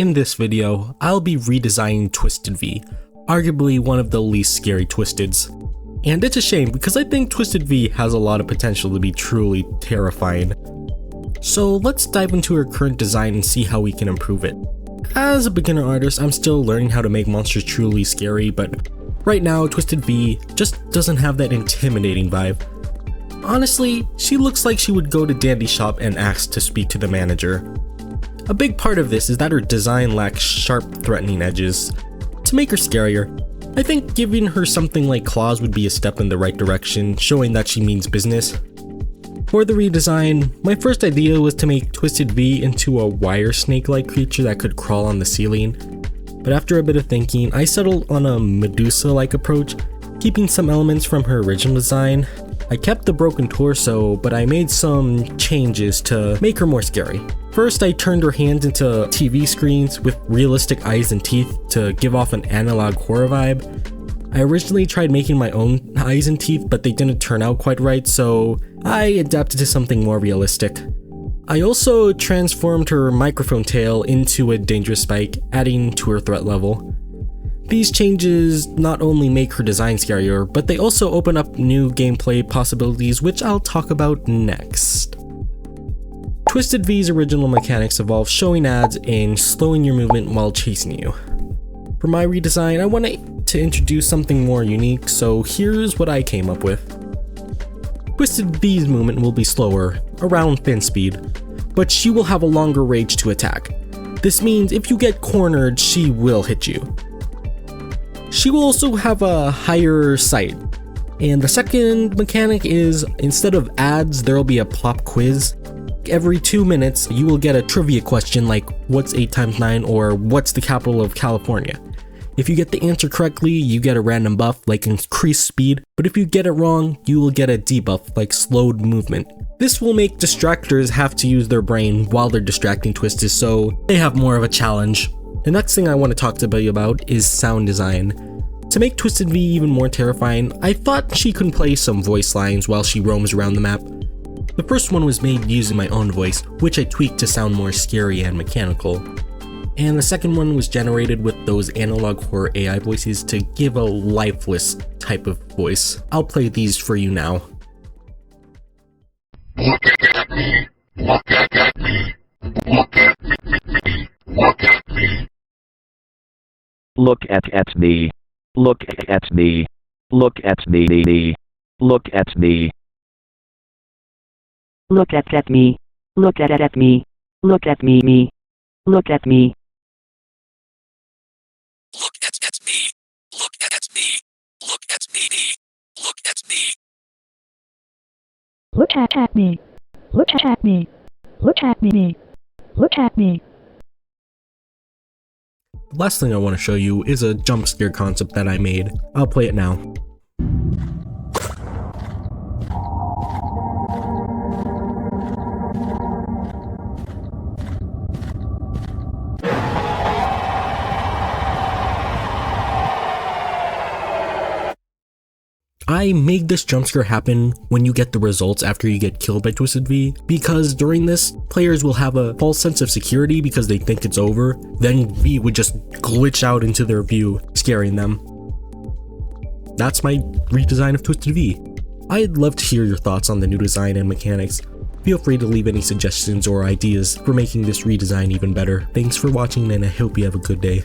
In this video, I'll be redesigning Twisted V, arguably one of the least scary Twisteds. And it's a shame because I think Twisted V has a lot of potential to be truly terrifying. So let's dive into her current design and see how we can improve it. As a beginner artist, I'm still learning how to make monsters truly scary, but right now Twisted V just doesn't have that intimidating vibe. Honestly, she looks like she would go to Dandy Shop and ask to speak to the manager. A big part of this is that her design lacks sharp, threatening edges. To make her scarier, I think giving her something like claws would be a step in the right direction, showing that she means business. For the redesign, my first idea was to make Twisted V into a wire snake-like creature that could crawl on the ceiling. But after a bit of thinking, I settled on a Medusa-like approach, keeping some elements from her original design. I kept the broken torso, but I made some changes to make her more scary. First, I turned her hands into TV screens with realistic eyes and teeth to give off an analog horror vibe. I originally tried making my own eyes and teeth, but they didn't turn out quite right, so I adapted to something more realistic. I also transformed her microphone tail into a dangerous spike, adding to her threat level. These changes not only make her design scarier, but they also open up new gameplay possibilities, which I'll talk about next. Twisted V's original mechanics involve showing ads and slowing your movement while chasing you. For my redesign, I wanted to introduce something more unique, so here's what I came up with. Twisted V's movement will be slower, around thin speed, but she will have a longer range to attack. This means if you get cornered, she will hit you. She will also have a higher sight. And the second mechanic is, instead of ads, there will be a pop quiz. Every 2 minutes, you will get a trivia question like, what's 8 times 9, or what's the capital of California? If you get the answer correctly, you get a random buff like increased speed, but if you get it wrong, you will get a debuff like slowed movement. This will make distractors have to use their brain while they're distracting Twisters, so they have more of a challenge. The next thing I want to talk to you about is sound design. To make Twisted V even more terrifying, I thought she could play some voice lines while she roams around the map. The first one was made using my own voice, which I tweaked to sound more scary and mechanical. And the second one was generated with those analog horror AI voices to give a lifeless type of voice. I'll play these for you now. Look at me, look at me, look at me, look at me. Look at me. Look at me. Look at me. Look at me. Look at me. Look at me. Look at me. Look at me. Look at me. Look at me. Look at me. Look at me. Look at me. Look at me. Look at me. Look at me. The last thing I want to show you is a jump scare concept that I made. I'll play it now. I made this jump scare happen when you get the results after you get killed by Twisted V, because during this, players will have a false sense of security because they think it's over, then V would just glitch out into their view, scaring them. That's my redesign of Twisted V. I'd love to hear your thoughts on the new design and mechanics. Feel free to leave any suggestions or ideas for making this redesign even better. Thanks for watching and I hope you have a good day.